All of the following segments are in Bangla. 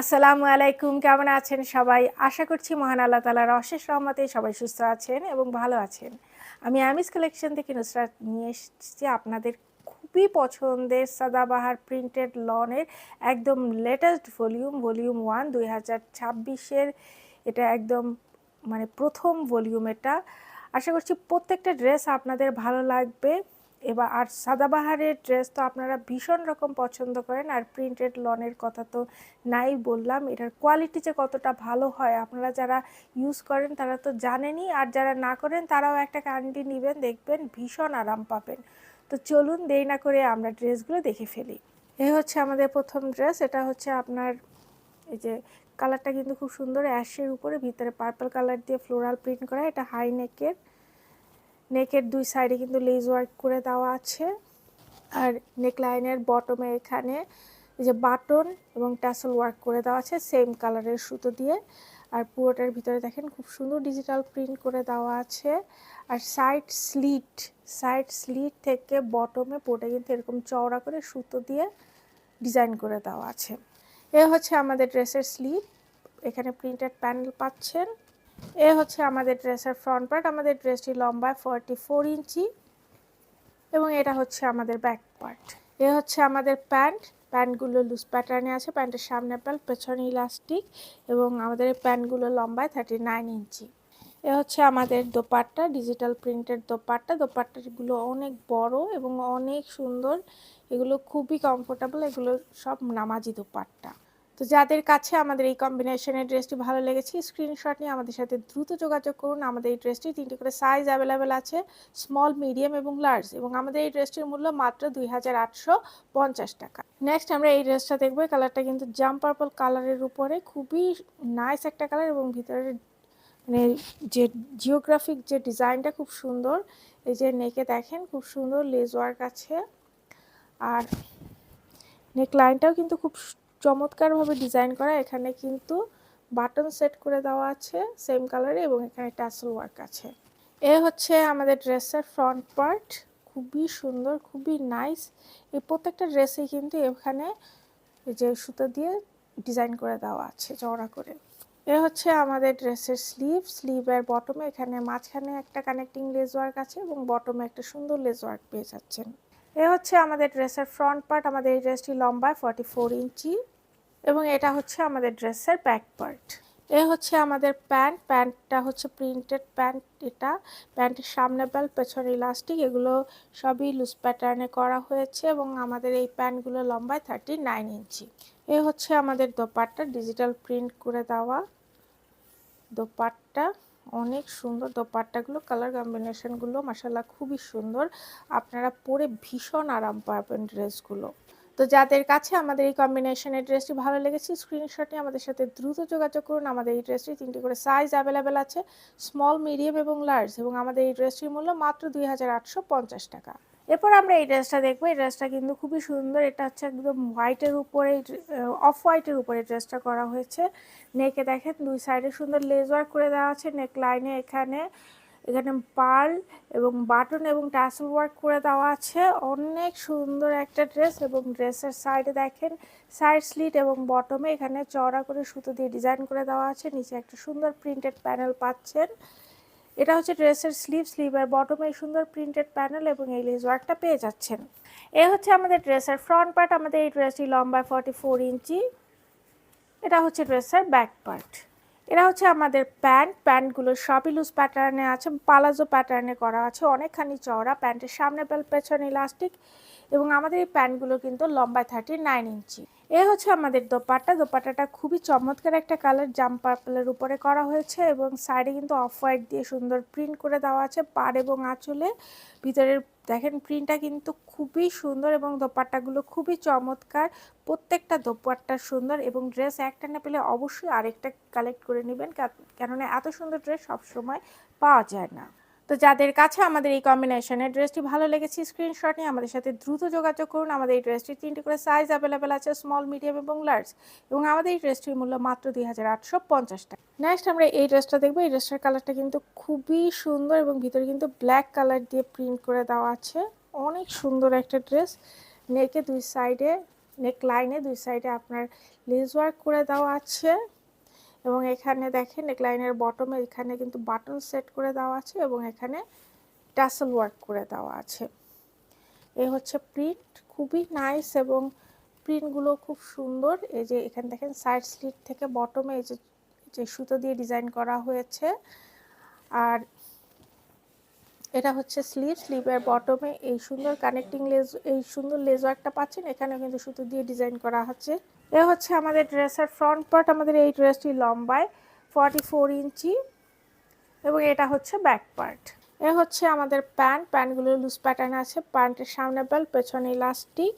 আসসালামু আলাইকুম, কেমন আছেন সবাই? আশা করছি মহান আল্লাহ তাআলার অশেষ রহমতে সবাই সুস্থ আছেন এবং ভালো আছেন। আমি আমিস কালেকশন থেকে নুসরাত নিয়ে এসেছি আপনাদের খুবই পছন্দের সাদাবাহার প্রিন্টেড লনের একদম লেটেস্ট ভলিউম 1 2026-এর। এটা একদম মানে প্রথম ভলিউম এটা। আশা করছি প্রত্যেকটা ড্রেস আপনাদের ভালো লাগবে। এবার আর সাদাবাহারের ড্রেস তো আপনারা ভীষণ রকম পছন্দ করেন, আর প্রিন্টেড লনের কথা তো নাই বললাম। এটার কোয়ালিটি যে কতটা ভালো হয় আপনারা যারা ইউজ করেন তারা তো জানেনই, আর যারা না করেন তারাও একটা ক্যান্ডি নেবেন, দেখবেন ভীষণ আরাম পাবেন। তো চলুন দেরি না করে আমরা ড্রেসগুলো দেখে ফেলি। এই হচ্ছে আমাদের প্রথম ড্রেস। এটা হচ্ছে আপনার এই যে কালারটা কিন্তু খুব সুন্দর, অ্যাশের উপরে ভিতরে পার্পল কালার দিয়ে ফ্লোরাল প্রিন্ট করা। এটা হাই নেকের দুই সাইডে কিন্তু লেস ওয়ার্ক করে দেওয়া আছে, আর নেকলাইনের বটমে এখানে এই যে বাটন এবং ট্যাসেল ওয়ার্ক করে দেওয়া আছে সেম কালারের সুতো দিয়ে। আর পুরোটার ভিতরে দেখেন খুব সুন্দর ডিজিটাল প্রিন্ট করে দেওয়া আছে। আর সাইড স্লিট থেকে বটমে পুরোটা কিন্তু এরকম চওড়া করে সুতো দিয়ে ডিজাইন করে দেওয়া আছে। এ হচ্ছে আমাদের ড্রেসের স্লিভ, এখানে প্রিন্টেড প্যানেল পাচ্ছেন। এ হচ্ছে আমাদের ড্রেসের ফ্রন্ট পার্ট। আমাদের ড্রেসটি লম্বায় 44 ইঞ্চি এবং এটা হচ্ছে আমাদের ব্যাক পার্ট। এ হচ্ছে আমাদের প্যান্টগুলো লুজ প্যাটার্নে আছে। প্যান্টের সামনে বেল্ট, পেছনে ইলাস্টিক, এবং আমাদের এই প্যান্টগুলো লম্বায় 39 ইঞ্চি। এ হচ্ছে আমাদের দোপাট্টা, ডিজিটাল প্রিন্টের দোপাট্টাগুলো অনেক বড় এবং অনেক সুন্দর। এগুলো খুবই কমফোর্টেবল, এগুলো সব নামাজি দোপাট্টা। তো যাদের কাছে আমাদের এই কম্বিনেশনের ড্রেসটি ভালো লেগেছে স্ক্রিনশট নিয়ে আমাদের সাথে দ্রুত যোগাযোগ করুন। আমাদের এই ড্রেসটি 3টি করে সাইজ অ্যাভেলেবেল আছে, স্মল, মিডিয়াম এবং লার্জ, এবং আমাদের এই ড্রেসটির মূল্য মাত্র 2850 টাকা। নেক্সট আমরা এই ড্রেসটা দেখবো। কালারটা কিন্তু জাম পার্পল কালারের উপরে খুবই নাইস একটা কালার, এবং ভিতরে মানে যে জিওগ্রাফিক যে ডিজাইনটা খুব সুন্দর। এই যে নেকে দেখেন খুব সুন্দর লেস ওয়ার্ক আছে, আর নেক লাইনটাও কিন্তু খুব চমৎকারভাবে ডিজাইন করা। এখানে কিন্তু বাটন সেট করে দেওয়া আছে সেম কালারে, এবং এখানে ট্যাসেল ওয়ার্ক আছে। এ হচ্ছে আমাদের ড্রেসের ফ্রন্ট পার্ট, খুবই সুন্দর, খুবই নাইস। এই প্রত্যেকটা ড্রেসেই কিন্তু এখানে এই যে সুতো দিয়ে ডিজাইন করে দেওয়া আছে চওড়া করে। এ হচ্ছে আমাদের ড্রেসের স্লিভের বটমে এখানে মাঝখানে একটা কানেক্টিং লেস ওয়ার্ক আছে, এবং বটমে একটা সুন্দর লেস ওয়ার্ক পেয়ে যাচ্ছেন। এ হচ্ছে আমাদের ড্রেসের ফ্রন্ট পার্ট। আমাদের এই ড্রেসটি লম্বায় 44 ইঞ্চি, এবং এটা হচ্ছে আমাদের ড্রেসের ব্যাক পার্ট। এ হচ্ছে আমাদের প্যান্টটা হচ্ছে প্রিন্টেড প্যান্ট। এটা প্যান্টের সামনে বেল্ট, পেছনে ইলাস্টিক, এগুলো সবই লুজ প্যাটার্নে করা হয়েছে, এবং আমাদের এই প্যান্টগুলো লম্বায় 39 ইঞ্চি। এ হচ্ছে আমাদের দোপাট্টা, ডিজিটাল প্রিন্ট করে দেওয়া দোপাট্টা, অনেক সুন্দর দোপাট্টাগুলো। কালার কম্বিনেশনগুলো মাশাআল্লাহ খুবই সুন্দর, আপনারা পরে ভীষণ আরাম পাবেন ড্রেসগুলো। তো যাদের কাছে আমাদের এই কম্বিনেশনের ড্রেসটি ভালো লেগেছে স্ক্রিনশট নিয়ে আমাদের সাথে দ্রুত যোগাযোগ করুন। আমাদের এই ড্রেসটি 3টি করে সাইজ অ্যাভেলেবেল আছে, স্মল, মিডিয়াম এবং লার্জ, এবং আমাদের এই ড্রেসটির মূল্য মাত্র 2850 টাকা। এরপর আমরা এই ড্রেসটা দেখবো। এই ড্রেসটা কিন্তু খুবই সুন্দর। এটা হচ্ছে একদম হোয়াইটের উপরে, অফ হোয়াইটের উপরে ড্রেসটা করা হয়েছে। নেকে দেখেন দুই সাইডে সুন্দর লেস ওয়ার্ক করে দেওয়া আছে। নেক লাইনে এখানে পার্ল এবং বাটন এবং ট্যাসেল ওয়ার্ক করে দেওয়া আছে। অনেক সুন্দর একটা ড্রেস, এবং ড্রেসের সাইডে দেখেন সাইড স্লিট এবং বটমে এখানে চওড়া করে সুতো দিয়ে ডিজাইন করে দেওয়া আছে। নিচে একটা সুন্দর প্রিন্টেড প্যানেল পাচ্ছেন। এটা হচ্ছে ড্রেসের স্লিভের বটমে সুন্দর প্রিন্টেড প্যানেল এবং এই লেস ওয়ার্কটা পেয়ে যাচ্ছেন। এ হচ্ছে আমাদের ড্রেসের ফ্রন্ট পার্ট। আমাদের এই ড্রেসটি লম্বায় 44 ইঞ্চি। এটা হচ্ছে ড্রেসের ব্যাক পার্ট। এরা হচ্ছে আমাদের প্যান্টগুলো সবই লুজ প্যাটার্নে আছে, পালাজো প্যাটার্নে করা আছে, অনেকখানি চওড়া। প্যান্টের সামনে বেল্ট, পেছনে ইলাস্টিক, এবং আমাদের এই প্যান্টগুলো কিন্তু লম্বায় 39 ইঞ্চি। এ হচ্ছে আমাদের দোপাট্টাটা খুবই চমৎকার একটা কালার, জাম পার্পলের উপরে করা হয়েছে, এবং সাইডে কিন্তু অফ হোয়াইট দিয়ে সুন্দর প্রিন্ট করে দেওয়া আছে পাড় এবং আঁচলে। ভিতরের দেখেন প্রিন্টটা কিন্তু খুবই সুন্দর, এবং দোপাট্টাগুলো খুবই চমৎকার। প্রত্যেকটা দোপাট্টা সুন্দর, এবং ড্রেস একটা না পেলে অবশ্যই আরেকটা কালেক্ট করে নেবেন, কেননা এত সুন্দর ড্রেস সবসময় পাওয়া যায় না। তো যাদের কাছে আমাদের এই কম্বিনেশনের ড্রেসটি ভালো লেগেছে স্ক্রিনশট নিয়ে আমাদের সাথে দ্রুত যোগাযোগ করুন। আমাদের এই ড্রেসটির 3টি করে সাইজ অ্যাভেলেবেল আছে, স্মল, মিডিয়াম এবং লার্জ, এবং আমাদের এই ড্রেসটির মূল্য মাত্র 2850 টাকা। নেক্সট আমরা এই ড্রেসটা দেখবো। এই ড্রেসটার কালারটা কিন্তু খুবই সুন্দর, এবং ভিতরে কিন্তু ব্ল্যাক কালার দিয়ে প্রিন্ট করে দেওয়া আছে। অনেক সুন্দর একটা ড্রেস। নেকে দুই সাইডে নেক লাইনে দুই সাইডে আপনার লেস ওয়ার্ক করে দেওয়া আছে এবং এখানে দেখেন নেক লাইনের বটমে এখানে কিন্তু বাটন সেট করে দেওয়া আছে এবং এখানে টাসেল ওয়ার্ক করে দেওয়া আছে। এই হচ্ছে প্রিন্ট, খুবই নাইস এবং প্রিন্টগুলো খুব সুন্দর। এই যে এখানে দেখেন সাইড স্লিট থেকে বটমে এই যে সুতো দিয়ে ডিজাইন করা হয়েছে। আর এটা হচ্ছে স্লিভের বটমে এই সুন্দর কানেক্টিং লেস, এই সুন্দর লেস ওয়ার্কটা পাচ্ছেন। এখানে কিন্তু সুতো দিয়ে ডিজাইন করা আছে। এ হচ্ছে আমাদের ড্রেসের ফ্রন্ট পার্ট। আমাদের এই ড্রেসটি লম্বায় 44 ইঞ্চি এবং এটা হচ্ছে ব্যাক পার্ট। এ হচ্ছে আমাদের প্যান্টগুলো লুজ প্যাটার্ন আছে। প্যান্টের সামনে বেল্ট, পেছনে ইলাস্টিক।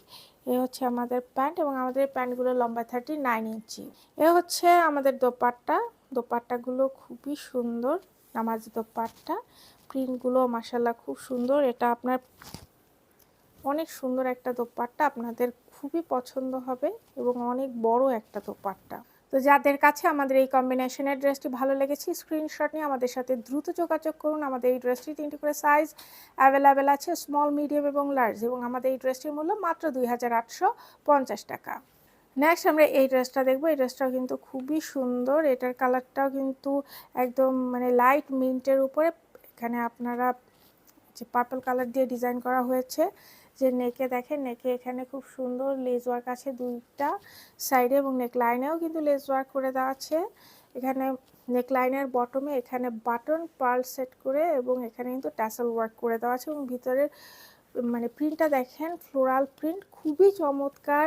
এ হচ্ছে আমাদের প্যান্ট এবং আমাদের প্যান্টগুলো লম্বা 39 ইঞ্চি। এ হচ্ছে আমাদের দোপাট্টাগুলো খুবই সুন্দর, নামাজি দোপাট্টা। প্রিন্টগুলো মাশাআল্লাহ খুব সুন্দর। এটা আপনার অনেক সুন্দর একটা দোপাট্টা, আপনাদের খুবই পছন্দ হবে এবং অনেক বড় একটা দোপাট্টা। তো যাদের কাছে আমাদের এই কম্বিনেশনের ড্রেসটি ভালো লেগেছে স্ক্রিনশট নিয়ে আমাদের সাথে দ্রুত যোগাযোগ করুন। আমাদের এই ড্রেসটি 3টি করে সাইজ অ্যাভেলেবেল আছে, স্মল, মিডিয়াম এবং লার্জ, এবং আমাদের এই ড্রেসটির মূল্য মাত্র 2850 টাকা। নেক্সট আমরা এই ড্রেসটা দেখবো। এই ড্রেসটাও কিন্তু খুবই সুন্দর। এটার কালারটাও কিন্তু একদম মানে লাইট মিন্টের উপরে এখানে আপনারা যে পার্পল কালার দিয়ে ডিজাইন করা হয়েছে। যে নেকে দেখেন, নেকে এখানে খুব সুন্দর লেস ওয়ার্ক আছে দুইটা সাইডে এবং নেক লাইনেও কিন্তু লেস ওয়ার্ক করে দেওয়া আছে। এখানে নেক লাইনের বটমে এখানে বাটন পার্ল সেট করে এবং এখানে কিন্তু ট্যাসেল ওয়ার্ক করে দেওয়া আছে এবং ভিতরের মানে প্রিন্টটা দেখেন ফ্লোরাল প্রিন্ট, খুবই চমৎকার।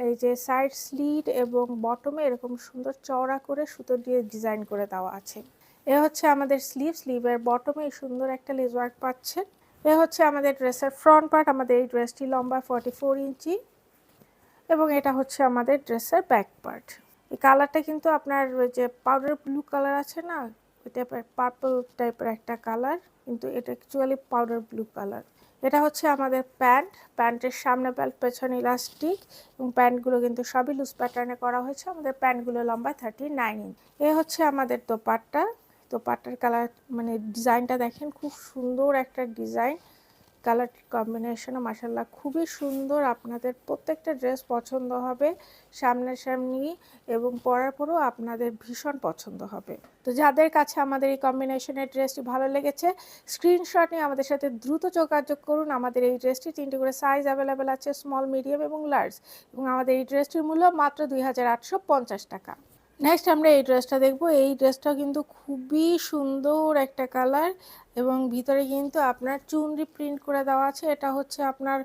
এই যে সাইড স্লিট এবং বটমে এরকম সুন্দর চওড়া করে সুতো দিয়ে ডিজাইন করে দেওয়া আছে। এ হচ্ছে আমাদের স্লিভের বটমে এই সুন্দর একটা লেস ওয়ার্ক পাচ্ছেন। এ হচ্ছে আমাদের ড্রেসের ফ্রন্ট পার্ট। আমাদের এই ড্রেসটি লম্বা 44 ইঞ্চি এবং এটা হচ্ছে আমাদের ড্রেসের ব্যাক পার্ট। এই কালারটা কিন্তু আপনার ওই যে পাউডার ব্লু কালার আছে না, এটা পার্পল টাইপের একটা কালার, কিন্তু এটা অ্যাকচুয়ালি পাউডার ব্লু কালার। এটা হচ্ছে আমাদের প্যান্টের সামনে বেল্ট, পেছনে ইলাস্টিক এবং প্যান্টগুলো কিন্তু সবই লুজ প্যাটার্নে করা হয়েছে। আমাদের প্যান্টগুলো লম্বা 39 ইঞ্চ। এ হচ্ছে আমাদের দোপাট্টার কালার মানে ডিজাইনটা দেখেন, খুব সুন্দর একটা ডিজাইন। কালার কম্বিনেশনও মাশাআল্লাহ খুবই সুন্দর। আপনাদের প্রত্যেকটা ড্রেস পছন্দ হবে সামনাসামনি এবং পরার পরও আপনাদের ভীষণ পছন্দ হবে। তো যাদের কাছে আমাদের এই কম্বিনেশনের ড্রেসটি ভালো লেগেছে স্ক্রিনশট নিয়ে আমাদের সাথে দ্রুত যোগাযোগ করুন। আমাদের এই ড্রেসটি 3টি করে সাইজ অ্যাভেলেবেল আছে, স্মল, মিডিয়াম এবং লার্জ, এবং আমাদের এই ড্রেসটির মূল্য মাত্র 2850 টাকা। নেক্সট আমরা এই ড্রেসটা দেখব। এই ড্রেসটা কিন্তু খুবই সুন্দর একটা কালার এবং ভিতরে কিন্তু আপনার চুনরি প্রিন্ট করে দেওয়া আছে। এটা হচ্ছে আপনার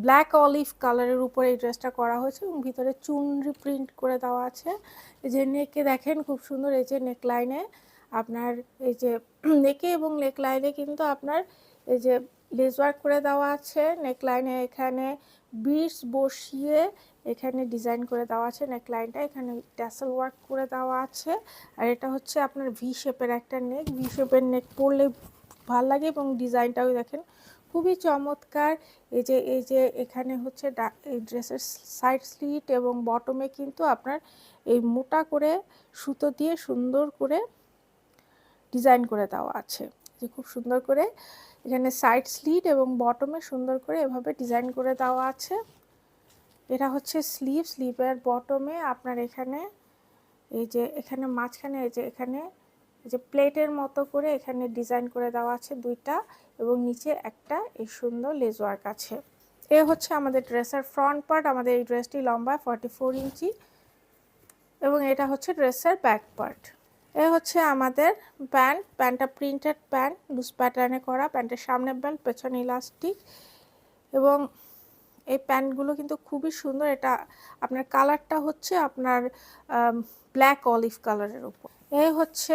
ব্ল্যাক অলিভ কালারের উপরে এই ড্রেসটা করা হয়েছে এবং ভিতরে চুনরি প্রিন্ট করে দেওয়া আছে। এই যে নেকে দেখেন খুব সুন্দর, এই যে নেক লাইনে আপনার এই যে নেকে এবং নেক লাইনে কিন্তু আপনার এই যে লেস ওয়ার্ক করে দেওয়া আছে। নেক লাইনে এখানে বিটস বসিয়ে এখানে ডিজাইন করে দেওয়া আছে নেক লাইনটা, এখানে ট্যাসেল ওয়ার্ক করে দেওয়া আছে। আর এটা হচ্ছে আপনার ভি শেপের একটা নেক, ভি শেপের নেক পরলে ভালো লাগে এবং ডিজাইনটাও দেখেন খুবই চমৎকার। এই যে এখানে হচ্ছে এই ড্রেসের সাইড স্লিট এবং বটমে কিন্তু আপনার এই মোটা করে সুতো দিয়ে সুন্দর করে ডিজাইন করে দেওয়া আছে। যে খুব সুন্দর করে এখানে সাইড স্লিট এবং বটমে সুন্দর করে এভাবে ডিজাইন করে দেওয়া আছে। এটা হচ্ছে স্লিভের বটমে আপনার এখানে এই যে এখানে মাঝখানে এই যে প্লেটের মতো করে এখানে ডিজাইন করে দেওয়া আছে দুইটা, এবং নিচে একটা এই সুন্দর লেস ওয়ার্ক আছে। এ হচ্ছে আমাদের ড্রেসের ফ্রন্ট পার্ট। আমাদের এই ড্রেসটি লম্বা 44 ইঞ্চি এবং এটা হচ্ছে ড্রেসের ব্যাক পার্ট। এ হচ্ছে আমাদের প্যান্টটা প্রিন্টেড প্যান্ট, লুজ প্যাটার্নে করা। প্যান্টের সামনে বেল্ট, পেছনে ইলাস্টিক, এবং এই প্যান্টগুলো কিন্তু খুবই সুন্দর। এটা আপনার কালারটা হচ্ছে আপনার ব্ল্যাক অলিভ কালারের উপর। এই হচ্ছে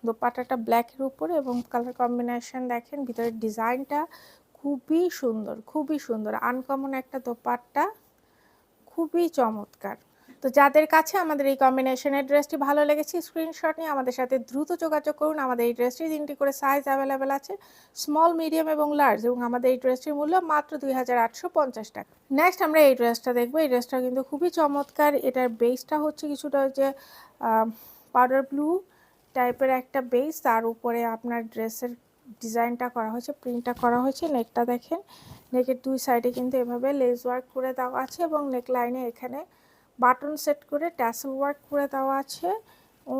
দোপাট্টাটা ব্ল্যাকের উপরে এবং কালার কম্বিনেশন দেখেন, ভিতরের ডিজাইনটা খুবই সুন্দর আনকমন একটা দোপাট্টা, খুবই চমৎকার। তো যাদের কাছে আমাদের এই কম্বিনেশনের ড্রেসটি ভালো লেগেছে স্ক্রিনশট নিয়ে আমাদের সাথে দ্রুত যোগাযোগ করুন। আমাদের এই ড্রেসটি 3টি করে সাইজ অ্যাভেলেবেল আছে, স্মল, মিডিয়াম এবং লার্জ, এবং আমাদের এই ড্রেসটির মূল্য মাত্র 2850 টাকা। নেক্সট আমরা এই ড্রেসটা দেখবো। এই ড্রেসটা কিন্তু খুবই চমৎকার। এটার বেসটা হচ্ছে কিছুটা যে পাউডার ব্লু টাইপের একটা বেস, তার উপরে আপনার ড্রেসের ডিজাইনটা করা হয়েছে, প্রিন্টটা করা হয়েছে। নেকটা দেখেন, নেকের দুই সাইডে কিন্তু এভাবে লেস ওয়ার্ক করে দেওয়া আছে এবং নেক লাইনে এখানে বাটন সেট করে ট্যাসেল ওয়ার্ক করে দেওয়া আছে।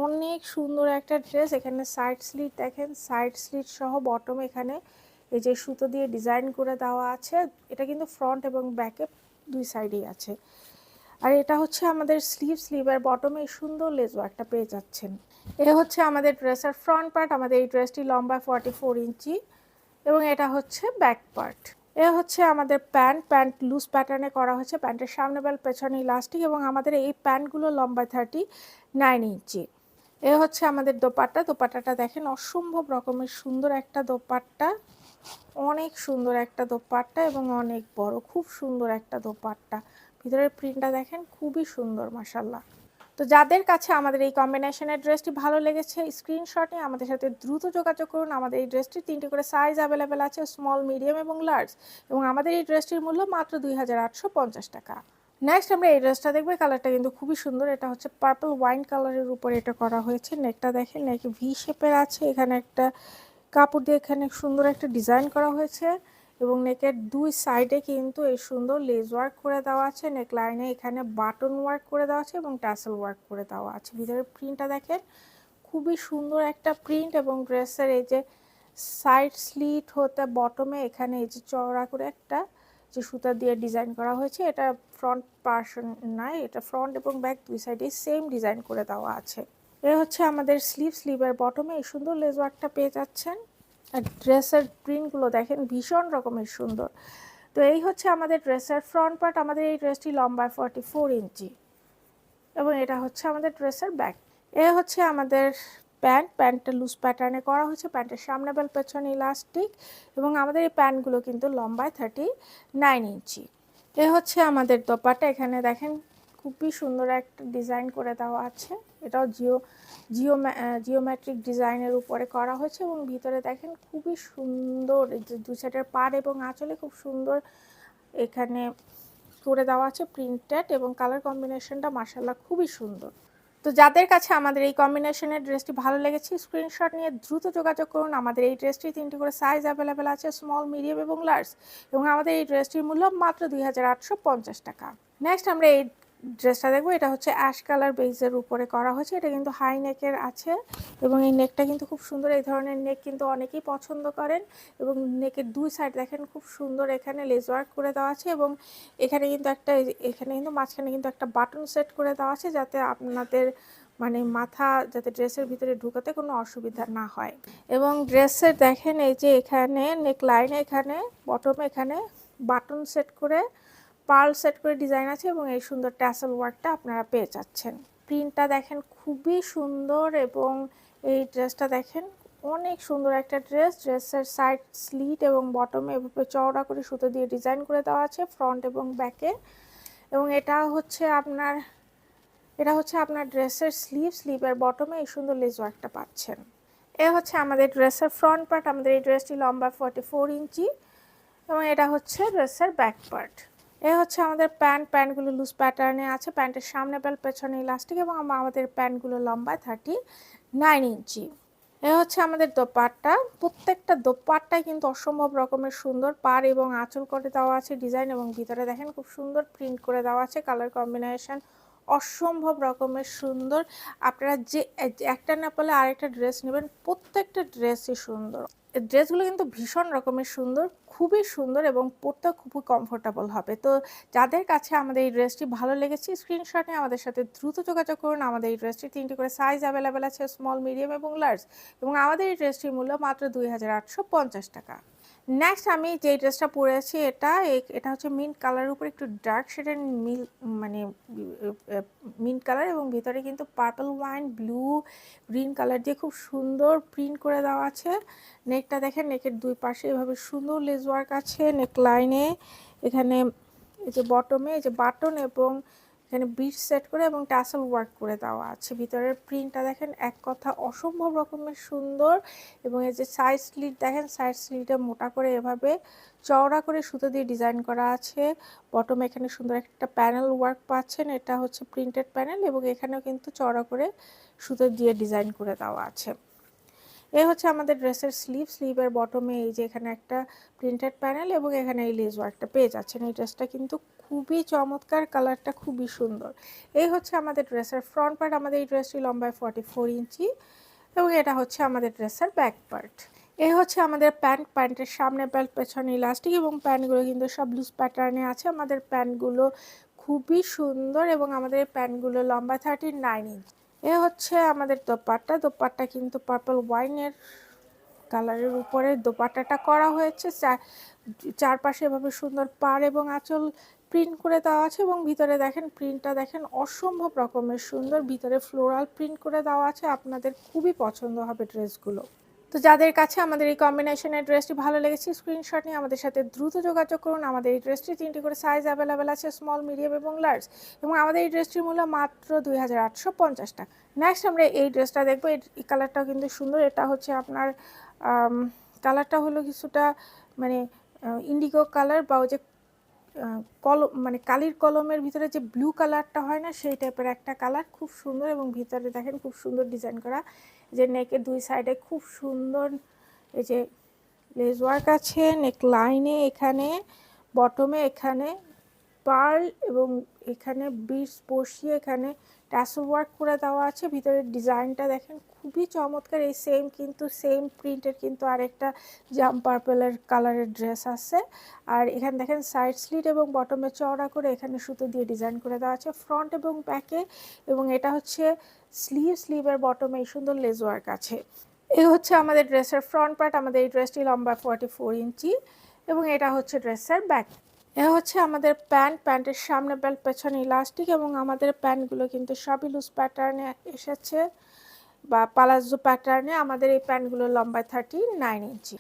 অনেক সুন্দর একটা ড্রেস। এখানে সাইড স্লিট দেখেন, সাইড স্লিট সহ বটম এখানে এই যে সুতো দিয়ে ডিজাইন করে দেওয়া আছে। এটা কিন্তু ফ্রন্ট এবং ব্যাকে দুই সাইডেই আছে। আর এটা হচ্ছে আমাদের স্লিভের বটমে সুন্দর লেস ওয়ার্কটা পেয়ে যাচ্ছেন। এ হচ্ছে আমাদের ড্রেসের ফ্রন্ট পার্ট। আমাদের এই ড্রেসটি লম্বা 44 ইঞ্চি এবং এটা হচ্ছে ব্যাক পার্ট। এ হচ্ছে আমাদের প্যান্ট লুজ প্যাটার্নে করা হয়েছে। প্যান্টের সামনে বেল, পেছনে ইলাস্টিক এবং আমাদের এই প্যান্টগুলো লম্বা 39 ইঞ্চি। এ হচ্ছে আমাদের দোপাট্টা। দোপাট্টাটা দেখেন, অসম্ভব রকমের সুন্দর একটা দোপাট্টা, অনেক সুন্দর একটা দোপাট্টা এবং অনেক বড়, খুব সুন্দর একটা দোপাট্টা। ভিতরের প্রিন্টটা দেখেন, খুবই সুন্দর মাশাআল্লাহ। তো যাদের কাছে আমাদের এই কম্বিনেশনের ড্রেসটি ভালো লেগেছে, স্ক্রিনশট নিয়ে আমাদের সাথে দ্রুত যোগাযোগ করুন। আমাদের এই ড্রেসটির 3টি করে সাইজ অ্যাভেলেবেল আছে, স্মল, মিডিয়াম এবং লার্জ, এবং আমাদের এই ড্রেসটির মূল্য মাত্র 2850 টাকা। নেক্সট আমরা এই ড্রেসটা দেখবো। কালারটা কিন্তু খুবই সুন্দর। এটা হচ্ছে পার্পল ওয়াইন কালারের উপরে এটা করা হয়েছে। নেকটা দেখেন, নেক ভি শেপের আছে। এখানে একটা কাপড় দিয়ে এখানে সুন্দর একটা ডিজাইন করা হয়েছে এবং নেকের দুই সাইডে কিন্তু এই সুন্দর লেস ওয়ার্ক করে দেওয়া আছে। নেক লাইনে এখানে বাটন ওয়ার্ক করে দেওয়া আছে এবং টাসেল ওয়ার্ক করে দেওয়া আছে। ভিতরের প্রিন্টটা দেখেন, খুবই সুন্দর একটা প্রিন্ট এবং ড্রেসের এই যে সাইড স্লিট হতে বটমে এখানে এই যে চওড়া করে একটা যে সুতা দিয়ে ডিজাইন করা হয়েছে। এটা ফ্রন্ট পার্সন নয়, এটা ফ্রন্ট এবং ব্যাক দুই সাইডে সেম ডিজাইন করে দেওয়া আছে। এ হচ্ছে আমাদের স্লিভের বটমে এই সুন্দর লেস ওয়ার্কটা পেয়ে যাচ্ছেন। আর ড্রেসের প্রিন্টগুলো দেখেন, ভীষণ রকমের সুন্দর। তো এই হচ্ছে আমাদের ড্রেসের ফ্রন্ট পার্ট। আমাদের এই ড্রেসটি লম্বায় 44 ইঞ্চি এবং এটা হচ্ছে আমাদের ড্রেসের ব্যাক। এ হচ্ছে আমাদের প্যান্টটা লুজ প্যাটার্নে করা হয়েছে। প্যান্টের সামনে বেল, পেছনে ইলাস্টিক এবং আমাদের এই প্যান্টগুলো কিন্তু লম্বায় 39 ইঞ্চি। এ হচ্ছে আমাদের দোপাট্টা। এখানে দেখেন, খুবই সুন্দর একটা ডিজাইন করে দেওয়া আছে। এটাও জিওমেট্রিক ডিজাইনের উপরে করা হয়েছে এবং ভিতরে দেখেন খুবই সুন্দর এই যে দুই সাইডের পাড় এবং আঁচলে খুব সুন্দর এখানে করে দেওয়া আছে প্রিন্টেড, এবং কালার কম্বিনেশনটা মাশাআল্লাহ খুবই সুন্দর। তো যাদের কাছে আমাদের এই কম্বিনেশনের ড্রেসটি ভালো লেগেছে, স্ক্রিনশট নিয়ে দ্রুত যোগাযোগ করুন। আমাদের এই ড্রেসটি 3টি করে সাইজ অ্যাভেলেবেল আছে, স্মল, মিডিয়াম এবং লার্জ, এবং আমাদের এই ড্রেসটির মূল্য মাত্র 2850 টাকা। নেক্সট আমরা এই ড্রেসটা দেখবো। এটা হচ্ছে অ্যাশ কালার বেজের উপরে করা হয়েছে। এটা কিন্তু হাই নেকের আছে এবং এই নেকটা কিন্তু খুব সুন্দর। এই ধরনের নেক কিন্তু অনেকেই পছন্দ করেন এবং নেকের দুই সাইড দেখেন খুব সুন্দর এখানে লেস ওয়ার্ক করে দেওয়া আছে এবং এখানে কিন্তু মাঝখানে কিন্তু একটা বাটন সেট করে দেওয়া আছে যাতে আপনাদের মানে মাথা যাতে ড্রেসের ভিতরে ঢুকাতে কোনো অসুবিধা না হয়। এবং ড্রেসের দেখেন এই যে এখানে নেক লাইনে এখানে বটমে এখানে বাটন সেট করে পার্ল সেট করে ডিজাইন আছে এবং এই সুন্দর ট্যাসেল ওয়ার্কটা আপনারা পেয়ে যাচ্ছেন। প্রিন্টটা দেখেন, খুবই সুন্দর এবং এই ড্রেসটা দেখেন অনেক সুন্দর একটা ড্রেসের সাইড স্লিট এবং বটমে এভাবে চওড়া করে সুতো দিয়ে ডিজাইন করে দেওয়া আছে ফ্রন্ট এবং ব্যাকে। এবং এটা হচ্ছে আপনার ড্রেসের স্লিভের বটমে এই সুন্দর লেস ওয়ার্কটা পাচ্ছেন। এ হচ্ছে আমাদের ড্রেসের ফ্রন্ট পার্ট। আমাদের এই ড্রেসটি লম্বা 44 ইঞ্চি এবং এটা হচ্ছে ড্রেসের ব্যাক পার্ট। এ হচ্ছে আমাদের প্যান্টগুলো লুজ প্যাটার্নে আছে। প্যান্টের সামনে বেল, পেছনে ইলাস্টিক এবং আমাদের প্যান্টগুলো লম্বায় 39 ইঞ্চি। এ হচ্ছে আমাদের দোপাট্টা। প্রত্যেকটা দোপাট্টাই কিন্তু অসম্ভব রকমের সুন্দর। পাড় এবং আঁচল করে দেওয়া আছে ডিজাইন এবং ভিতরে দেখেন খুব সুন্দর প্রিন্ট করে দেওয়া আছে। কালার কম্বিনেশন অসম্ভব রকমের সুন্দর। আপনারা যে একটা না পেলে আরেকটা ড্রেস নেবেন, প্রত্যেকটা ড্রেসই সুন্দর। ড্রেসগুলো কিন্তু ভীষণ রকমের সুন্দর, খুবই সুন্দর এবং পরতেও খুবই কমফোর্টেবল হবে। তো যাদের কাছে আমাদের এই ড্রেসটি ভালো লেগেছে, স্ক্রিনশট নিয়ে আমাদের সাথে দ্রুত যোগাযোগ করুন। আমাদের এই ড্রেসটি 3টি করে সাইজ অ্যাভেলেবেল আছে, স্মল, মিডিয়াম এবং লার্জ, এবং আমাদের এই ড্রেসটির মূল্য মাত্র 2850 টাকা। নেক্সট আমি যে ড্রেসটা পরে আছি এটা হচ্ছে মিন্ট কালারের উপর একটু ডার্ক শেডের মানে মিন্ট কালার এবং ভিতরে কিন্তু purple wine, blue, green colour দিয়ে খুব সুন্দর প্রিন্ট করে দেওয়া আছে। নেকটা দেখেন, নেকের দুই পাশে এভাবে সুন্দর লেস ওয়ার্ক আছে। নেক লাইনে এখানে এই যে বটমে এই যে বাটন এবং এখানে বিট সেট করে এবং টাসেল ওয়ার্ক করে দেওয়া আছে। ভিতরের প্রিন্টটা দেখেন, এক কথা অসম্ভব রকমের সুন্দর। এবং এই যে সাইড স্লিট দেখেন, সাইড স্লিটে মোটা করে এভাবে চওড়া করে সুতো দিয়ে ডিজাইন করা আছে। বটমে এখানে সুন্দর একটা প্যানেল ওয়ার্ক পাচ্ছেন, এটা হচ্ছে প্রিন্টেড প্যানেল এবং এখানেও কিন্তু চওড়া করে সুতো দিয়ে ডিজাইন করে দেওয়া আছে। এই হচ্ছে আমাদের ড্রেসের স্লিভের বটমে এই যে এখানে একটা প্রিন্টেড প্যানেল এবং এখানে এই লেস ওয়ার্কটা পেয়ে যাচ্ছেন। এই ড্রেসটা কিন্তু খুবই চমৎকার, কালারটা খুবই সুন্দর। এই হচ্ছে আমাদের ড্রেসের ফ্রন্ট পার্ট। আমাদের এই ড্রেসটি লম্বায় 44 ইঞ্চি এবং এটা হচ্ছে আমাদের ড্রেসের ব্যাক পার্ট। এই হচ্ছে আমাদের প্যান্টের সামনে বেল্ট, পেছনে ইলাস্টিক এবং প্যান্টগুলো কিন্তু সব লুজ প্যাটার্নে আছে। আমাদের প্যান্টগুলো খুবই সুন্দর এবং আমাদের এই প্যান্টগুলো লম্বা 39 ইঞ্চি। এ হচ্ছে আমাদের দোপাট্টা কিন্তু পার্পল ওয়াইনের কালারের উপরে দোপাট্টাটা করা হয়েছে। চারপাশে এভাবে সুন্দর পাড় এবং আঁচল প্রিন্ট করে দেওয়া আছে এবং ভিতরে দেখেন প্রিন্টটা দেখেন অসম্ভব রকমের সুন্দর, ভিতরে ফ্লোরাল প্রিন্ট করে দেওয়া আছে। আপনাদের খুবই পছন্দ হবে ড্রেসগুলো। তো যাদের কাছে আমাদের এই কম্বিনেশনের ড্রেসটি ভালো লেগেছে স্ক্রিনশট নিয়ে আমাদের সাথে দ্রুত যোগাযোগ করুন। আমাদের এই ড্রেসটি 3টি করে সাইজ অ্যাভেলেবেল আছে, স্মল, মিডিয়াম এবং লার্জ, এবং আমাদের এই ড্রেসটির মূল্য মাত্র 2850 টাকা। নেক্সট আমরা এই ড্রেসটা দেখবো। এই কালারটাও কিন্তু সুন্দর। এটা হচ্ছে আপনার কালারটা হলো কিছুটা মানে ইন্ডিগো কালার বা ওই যে কলম মানে কালির কলমের ভিতরে যে ব্লু কালারটা হয় না, সেই টাইপের একটা কালার, খুব সুন্দর। এবং ভিতরে দেখেন খুব সুন্দর ডিজাইন করা, যে নেকের দুই সাইডে খুব সুন্দর এই যে লেস ওয়ার্ক আছে নেক লাইনে, এখানে বটমে এখানে পার্ল এবং এখানে বিটস বসিয়ে এখানে ট্যাসেল ওয়ার্ক করে দেওয়া আছে। ভিতরের ডিজাইনটা দেখেন খুবই চমৎকার। এই সেম প্রিন্টের কিন্তু আরেকটা জাম পার্পলের কালারের ড্রেস আছে। আর এখানে দেখেন সাইড স্লিট এবং বটমে চওড়া করে এখানে সুতো দিয়ে ডিজাইন করে দেওয়া আছে ফ্রন্ট এবং ব্যাকে। এবং এটা হচ্ছে স্লিভের বটমে এই সুন্দর লেস ওয়ার্ক আছে। এই হচ্ছে আমাদের ড্রেসের ফ্রন্ট পার্ট। আমাদের এই ড্রেসটি লম্বা 44 ইঞ্চি এবং এটা হচ্ছে ড্রেসের ব্যাক। এ হচ্ছে আমাদের প্যান্টের সামনে বেল্ট, পেছনে ইলাস্টিক, এবং আমাদের প্যান্টগুলো কিন্তু সবই লুজ প্যাটার্নে এসেছে বা পালাজো প্যাটার্নে। আমাদের এই প্যান্টগুলো লম্বায় 39 ইঞ্চি।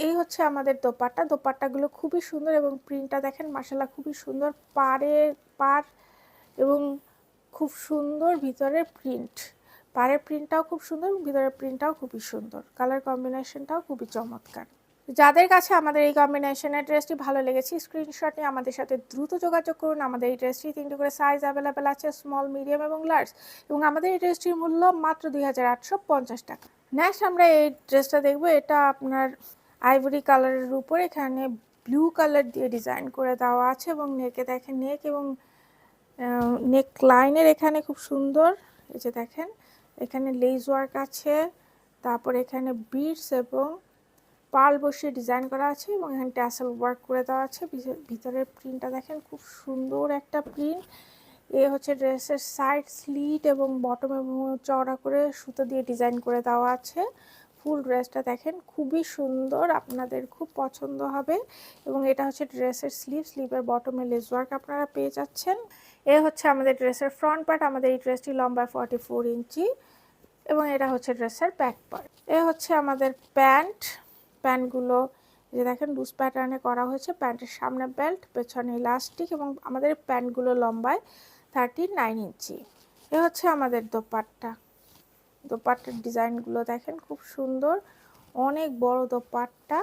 এই হচ্ছে আমাদের দোপাট্টাগুলো খুবই সুন্দর এবং প্রিন্টটা দেখেন মাশাআল্লাহ খুবই সুন্দর। পাড় এবং খুব সুন্দর ভিতরের প্রিন্ট, পাড়ের প্রিন্টটাও খুব সুন্দর, ভিতরের প্রিন্টটাও খুবই সুন্দর, কালার কম্বিনেশনটাও খুবই চমৎকার। যাদের কাছে আমাদের এই কম্বিনেশনের ড্রেসটি ভালো লেগেছে স্ক্রিনশট নিয়ে আমাদের সাথে দ্রুত যোগাযোগ করুন। আমাদের এই ড্রেসটি 3টি করে সাইজ অ্যাভেলেবেল আছে, স্মল, মিডিয়াম এবং লার্জ, এবং আমাদের এই ড্রেসটির মূল্য মাত্র 2850 টাকা। নেক্সট আমরা এই ড্রেসটা দেখব। এটা আপনার আইভরি কালারের উপর এখানে ব্লু কালার দিয়ে ডিজাইন করে দেওয়া আছে এবং নেকে দেখেন নেক এবং নেক লাইনের এখানে খুব সুন্দর এই যে দেখেন এখানে লেস ওয়ার্ক আছে, তারপর এখানে বিটস এবং পার্ল বসিয়ে ডিজাইন করা আছে এবং এখানে ট্যাসেল ওয়ার্ক করে দেওয়া আছে। ভিতরের প্রিন্টটা দেখেন খুব সুন্দর একটা প্রিন্ট। এ হচ্ছে ড্রেসের সাইড স্লিট এবং বটম এবং চওড়া করে সুতো দিয়ে ডিজাইন করে দেওয়া আছে। ফুল ড্রেসটা দেখেন খুবই সুন্দর, আপনাদের খুব পছন্দ হবে। এবং এটা হচ্ছে ড্রেসের স্লিভের বটমে লেস ওয়ার্ক আপনারা পেয়ে যাচ্ছেন। এ হচ্ছে আমাদের ড্রেসের ফ্রন্ট পার্ট। আমাদের এই ড্রেসটি লম্বায় 44 ইঞ্চি এবং এটা হচ্ছে ড্রেসের ব্যাক পার্ট। এ হচ্ছে আমাদের প্যান্টগুলো যে দেখেন লুজ প্যাটার্নে করা হয়েছে। প্যান্টের সামনে বেল্ট, পেছনে ইলাস্টিক, এবং আমাদের প্যান্টগুলো লম্বায় 39 ইঞ্চি। এ হচ্ছে আমাদের দোপাট্টার ডিজাইনগুলো দেখেন খুব সুন্দর, অনেক বড় দোপাট্টা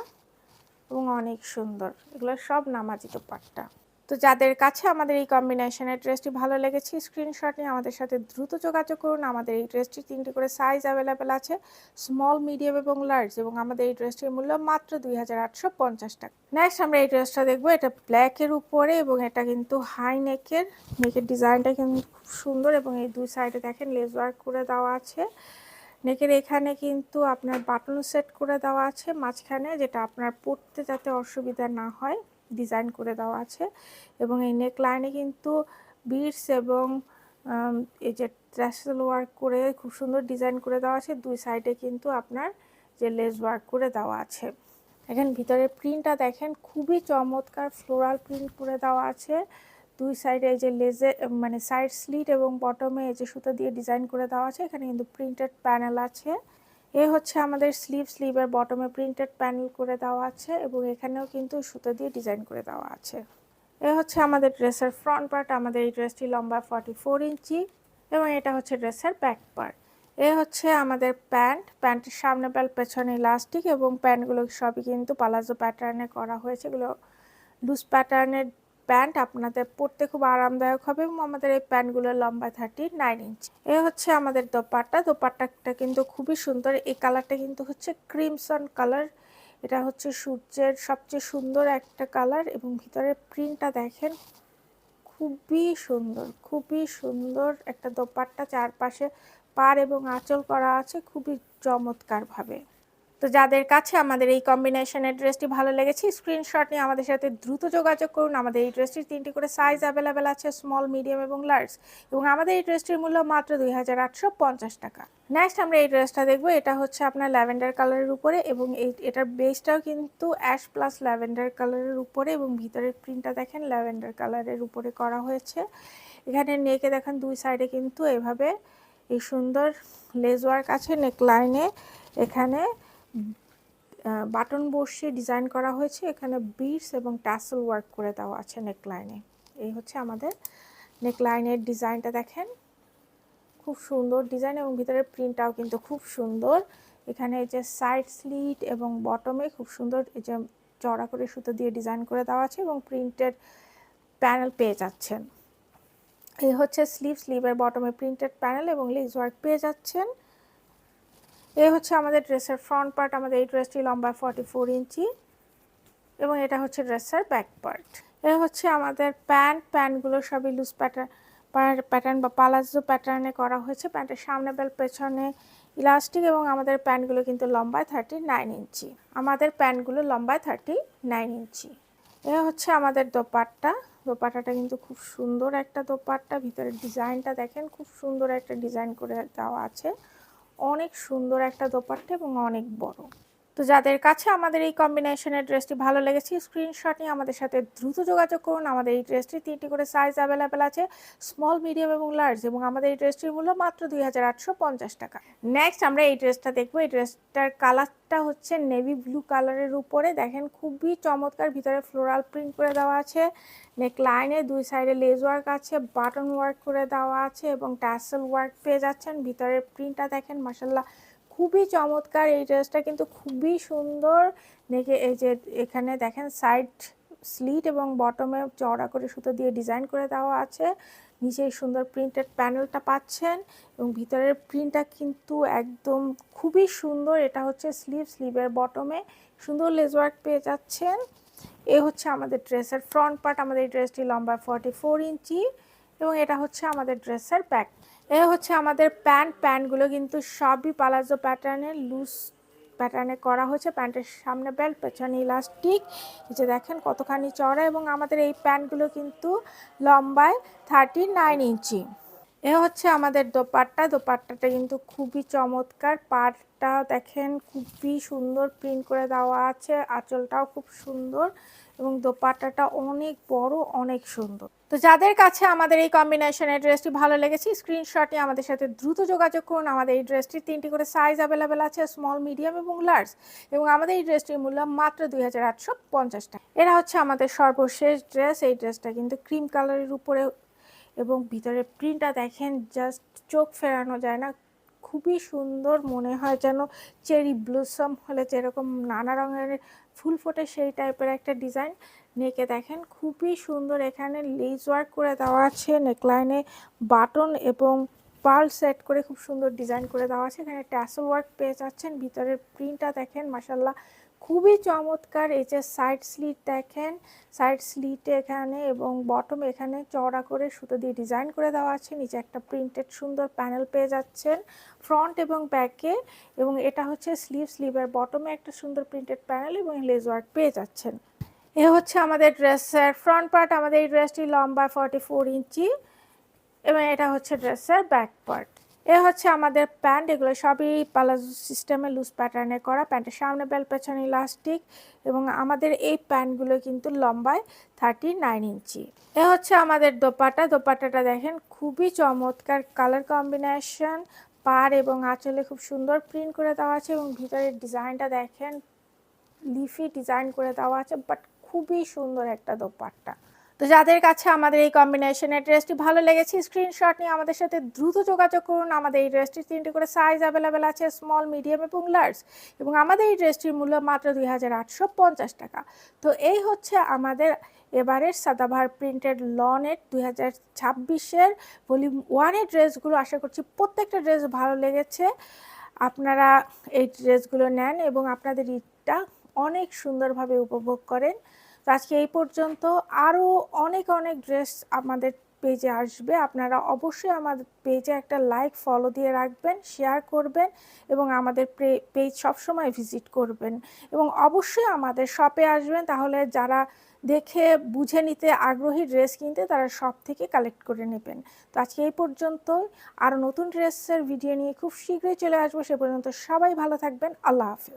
এবং অনেক সুন্দর। এগুলো সব নামাজি দোপাট্টা। তো যাদের কাছে আমাদের এই কম্বিনেশনের ড্রেসটি ভালো লেগেছে স্ক্রিনশট নিয়ে আমাদের সাথে দ্রুত যোগাযোগ করুন। আমাদের এই ড্রেসটি 3টি করে সাইজ অ্যাভেলেবেল আছে, স্মল, মিডিয়াম এবং লার্জ, এবং আমাদের এই ড্রেসটির মূল্য মাত্র 2850 টাকা। নেক্সট আমরা এই ড্রেসটা দেখবো। এটা ব্ল্যাকের উপরে এবং এটা কিন্তু হাই নেকের ডিজাইনটা কিন্তু খুব সুন্দর এবং এই দুই সাইডে দেখেন লেস ওয়ার্ক করে দেওয়া আছে। নেকের এখানে কিন্তু আপনার বাটন সেট করে দেওয়া আছে মাঝখানে, যেটা আপনার পরতে যাতে অসুবিধা না হয় ডিজাইন করে দেওয়া আছে। এবং এই নেক লাইনে কিন্তু বিটস এবং এই যে ট্যাসেল ওয়ার্ক করে খুব সুন্দর ডিজাইন করে দেওয়া আছে। দুই সাইডে কিন্তু আপনার যে লেস ওয়ার্ক করে দেওয়া আছে। এখানে ভিতরের প্রিন্টটা দেখেন খুবই চমৎকার, ফ্লোরাল প্রিন্ট করে দেওয়া আছে। দুই সাইডে এই যে মানে সাইড স্লিট এবং বটমে এই যে সুতো দিয়ে ডিজাইন করে দেওয়া আছে। এখানে কিন্তু প্রিন্টেড প্যানেল আছে। এ হচ্ছে আমাদের স্লিভের বটমে প্রিন্টেড প্যানেল করে দেওয়া আছে এবং এখানেও কিন্তু সুতো দিয়ে ডিজাইন করে দেওয়া আছে। এ হচ্ছে আমাদের ড্রেসের ফ্রন্ট পার্ট। আমাদের এই ড্রেসটি লম্বা 44 ইঞ্চি এবং এটা হচ্ছে ড্রেসের ব্যাক পার্ট। এ হচ্ছে আমাদের প্যান্টের সামনে বেল্ট, পেছনে ইলাস্টিক, এবং প্যান্টগুলো সবই কিন্তু পালাজো প্যাটার্নে করা হয়েছে। এগুলো লুজ প্যাটার্নের প্যান্ট, আপনাদের পরতে খুব আরামদায়ক হবে এবং আমাদের এই প্যান্টগুলোর লম্বা 39 ইঞ্চি। এ হচ্ছে আমাদের দোপাট্টা। দোপাট্টাটা কিন্তু খুবই সুন্দর। এই কালারটা কিন্তু হচ্ছে ক্রিমসন কালার। এটা হচ্ছে সূর্যের সবচেয়ে সুন্দর একটা কালার এবং ভিতরের প্রিন্টটা দেখেন, খুবই সুন্দর একটা দোপাট্টা। চারপাশে পাড় এবং আঁচল করা আছে খুবই চমৎকারভাবে। তো যাদের কাছে আমাদের এই কম্বিনেশনের ড্রেসটি ভালো লেগেছে, স্ক্রিনশট নিয়ে আমাদের সাথে দ্রুত যোগাযোগ করুন। আমাদের এই ড্রেসটির 3টি করে সাইজ অ্যাভেলেবেল আছে, স্মল, মিডিয়াম এবং লার্জ, এবং আমাদের এই ড্রেসটির মূল্য মাত্র 2850 টাকা। নেক্সট আমরা এই ড্রেসটা দেখবো। এটা হচ্ছে আপনার ল্যাভেন্ডার কালারের উপরে এবং এটার বেসটাও কিন্তু অ্যাশ প্লাস ল্যাভেন্ডার কালারের উপরে এবং ভিতরের প্রিন্টটা দেখেন ল্যাভেন্ডার কালারের উপরে করা হয়েছে। এখানে নেকে দেখেন দুই সাইডে কিন্তু এভাবে এই সুন্দর লেস ওয়ার্ক আছে। নেকলাইনে এখানে বাটন বসিয়ে ডিজাইন করা হয়েছে। এখানে বিডস এবং টাসেল ওয়ার্ক করে দেওয়া আছে নেকলাইনে। এই হচ্ছে আমাদের নেকলাইনের ডিজাইনটা দেখেন, খুব সুন্দর ডিজাইন এবং ভিতরের প্রিন্টটাও কিন্তু খুব সুন্দর। এখানে এই যে সাইড স্লিট এবং বটমে খুব সুন্দর এই যে চড়া করে সুতো দিয়ে ডিজাইন করে দেওয়া আছে এবং প্রিন্টেড প্যানেল পেয়ে যাচ্ছেন। এই হচ্ছে স্লিভের বটমে প্রিন্টেড প্যানেল এবং লেস ওয়ার্ক পেয়ে যাচ্ছেন। এই হচ্ছে আমাদের ড্রেসের ফ্রন্ট পার্ট। আমাদের এই ড্রেসটি লম্বা 44 ইঞ্চি এবং এটা হচ্ছে ড্রেসের ব্যাক পার্ট। এই হচ্ছে আমাদের প্যান্টগুলো সবই লুজ প্যাটার্ন বা পালাজো প্যাটার্নে করা হয়েছে। প্যান্টের সামনে বেল, পেছনে ইলাস্টিক এবং আমাদের প্যান্টগুলো কিন্তু লম্বায় 39 ইঞ্চি। এ হচ্ছে আমাদের দোপাট্টাটা কিন্তু খুব সুন্দর একটা দোপাট্টা। ভিতরের ডিজাইনটা দেখেন, খুব সুন্দর একটা ডিজাইন করে দেওয়া আছে। অনেক সুন্দর একটা দোপাট্টা এবং অনেক বড়। তো যাদের কাছে আমাদের এই কম্বিনেশনের ড্রেসটি ভালো লেগেছে, স্ক্রিনশট নিয়ে আমাদের সাথে দ্রুত যোগাযোগ করুন। আমাদের এই ড্রেসটি 3টি করে সাইজ অ্যাভেলেবেল আছে, স্মল, মিডিয়াম এবং লার্জ, এবং আমাদের এই ড্রেসটির মূল্য মাত্র 2850 টাকা। নেক্সট আমরা এই ড্রেসটা দেখবো। এই ড্রেসটার কালারটা হচ্ছে নেভি ব্লু কালারের উপরে দেখেন, খুবই চমৎকার। ভিতরে ফ্লোরাল প্রিন্ট করে দেওয়া আছে। নেকলাইনে দুই সাইডে লেস ওয়ার্ক আছে, বাটন ওয়ার্ক করে দেওয়া আছে এবং টাসেল ওয়ার্ক পেয়ে যাচ্ছেন। ভিতরের প্রিন্টটা দেখেন, মাশাআল্লাহ খুবই চমৎকার। এই ড্রেসটা কিন্তু খুবই সুন্দর। নেকে এই যে এখানে দেখেন সাইড স্লিট এবং বটমে চওড়া করে সুতো দিয়ে ডিজাইন করে দেওয়া আছে। নিচে সুন্দর প্রিন্টেড প্যানেলটা পাচ্ছেন এবং ভিতরের প্রিন্টটা কিন্তু একদম খুবই সুন্দর। এটা হচ্ছে স্লিভের বটমে সুন্দর লেস ওয়ার্ক পেয়ে যাচ্ছেন। এ হচ্ছে আমাদের ড্রেসের ফ্রন্ট পার্ট। আমাদের এই ড্রেসটি লম্বা 44 ইঞ্চি এবং এটা হচ্ছে আমাদের ড্রেসের ব্যাক। এ হচ্ছে আমাদের প্যান্টগুলো কিন্তু সবই পালাজো প্যাটার্নের লুজ প্যাটার্নে করা হয়েছে। প্যান্টের সামনে বেল্ট, পেছনে ইলাস্টিক, এই যে দেখেন কতখানি চওড়া, এবং আমাদের এই প্যান্টগুলো কিন্তু লম্বায় 39 ইঞ্চি। এ হচ্ছে আমাদের দোপাট্টাটা কিন্তু খুবই চমৎকার। পাড়টা দেখেন খুবই সুন্দর প্রিন্ট করে দেওয়া আছে, আঁচলটাও খুব সুন্দর এবং দোপাট্টাটা অনেক বড়, অনেক সুন্দর। তো যাদের কাছে আমাদের এই কম্বিনেশনের ড্রেসটি ভালো লেগেছে, স্ক্রিনশটে আমাদের সাথে দ্রুত যোগাযোগ করুন। আমাদের এই ড্রেসটির 3টি করে সাইজ অ্যাভেলেবেল আছে, স্মল, মিডিয়াম এবং লার্জ, এবং আমাদের এই ড্রেসটির মূল্য মাত্র 2850 টাকা। এরা হচ্ছে আমাদের সর্বশেষ ড্রেস। এই ড্রেসটা কিন্তু ক্রিম কালারের উপরে এবং ভিতরের প্রিন্টটা দেখেন, জাস্ট চোখ ফেরানো যায় না, খুবই সুন্দর। মনে হয় যেন চেরি ব্লসম হলে যেরকম নানা রঙের ফুল ফোটে সেই টাইপের একটা ডিজাইন। নেকে দেখেন খুবই সুন্দর, এখানে লেস ওয়ার্ক করে দেওয়া আছে। নেকলাইনে বাটন এবং পার্ল সেট করে খুব সুন্দর ডিজাইন করে দেওয়া আছে। এখানে ট্যাসেল ওয়ার্ক পেয়ে যাচ্ছেন। ভিতরের প্রিন্টটা দেখেন, মাশাআল্লাহ খুবই চমৎকার। এই যে সাইড স্লিট দেখেন, সাইড স্লিটে এখানে এবং বটম এখানে চওড়া করে সুতো দিয়ে ডিজাইন করে দেওয়া আছে। নিচে একটা প্রিন্টেড সুন্দর প্যানেল পেয়ে যাচ্ছেন ফ্রন্ট এবং ব্যাকে, এবং এটা হচ্ছে স্লিভের বটমে একটা সুন্দর প্রিন্টেড প্যানেল এবং লেস ওয়ার্ক পেয়ে যাচ্ছেন। এ হচ্ছে আমাদের ড্রেসের ফ্রন্ট পার্ট। আমাদের এই ড্রেসটি লম্বা 44 ইঞ্চি এবং এটা হচ্ছে ড্রেসের ব্যাক পার্ট। এ হচ্ছে আমাদের প্যান্ট। এগুলো সবই পালাজো সিস্টেমে লুজ প্যাটার্নে করা। প্যান্টের সামনে বেল্ট, পেছনে ইলাস্টিক, এবং আমাদের এই প্যান্টগুলো কিন্তু লম্বায় 39 ইঞ্চি। এ হচ্ছে আমাদের দোপাট্টাটা দেখেন খুবই চমৎকার কালার কম্বিনেশন। পাড় এবং আঁচলে খুব সুন্দর প্রিন্ট করে দেওয়া আছে এবং ভিতরের ডিজাইনটা দেখেন লিফি ডিজাইন করে দেওয়া আছে, বাট খুবই সুন্দর একটা দোপাট্টা। তো যাদের কাছে আমাদের এই কম্বিনেশনের ড্রেসটি ভালো লেগেছে, স্ক্রিনশট নিয়ে আমাদের সাথে দ্রুত যোগাযোগ করুন। আমাদের এই ড্রেসটির 3টি করে সাইজ অ্যাভেলেবেল আছে, স্মল, মিডিয়াম এবং লার্জ, এবং আমাদের এই ড্রেসটির মূল্য মাত্র 2850 টাকা। তো এই হচ্ছে আমাদের এবারের সাদাবাহার প্রিন্টেড লনেট 2026-এর ভলিউম 1-এর ড্রেসগুলো। আশা করছি প্রত্যেকটা ড্রেস ভালো লেগেছে, আপনারা এই ড্রেসগুলো নেন এবং আপনাদের ঈদটা অনেক সুন্দরভাবে উপভোগ করেন। তো আজকে এই পর্যন্ত, আরও অনেক অনেক ড্রেস আমাদের পেজে আসবে। আপনারা অবশ্যই আমাদের পেজে একটা লাইক ফলো দিয়ে রাখবেন, শেয়ার করবেন এবং আমাদের পেজ সবসময় ভিজিট করবেন এবং অবশ্যই আমাদের শপে আসবেন। তাহলে যারা দেখে বুঝে নিতে আগ্রহী ড্রেস কিনতে, তারা শপ থেকে কালেক্ট করে নেবেন। তো আজকে এই পর্যন্তই, আরও নতুন ড্রেসের ভিডিও নিয়ে খুব শীঘ্রই চলে আসবো। সে পর্যন্ত সবাই ভালো থাকবেন। আল্লাহ হাফেজ।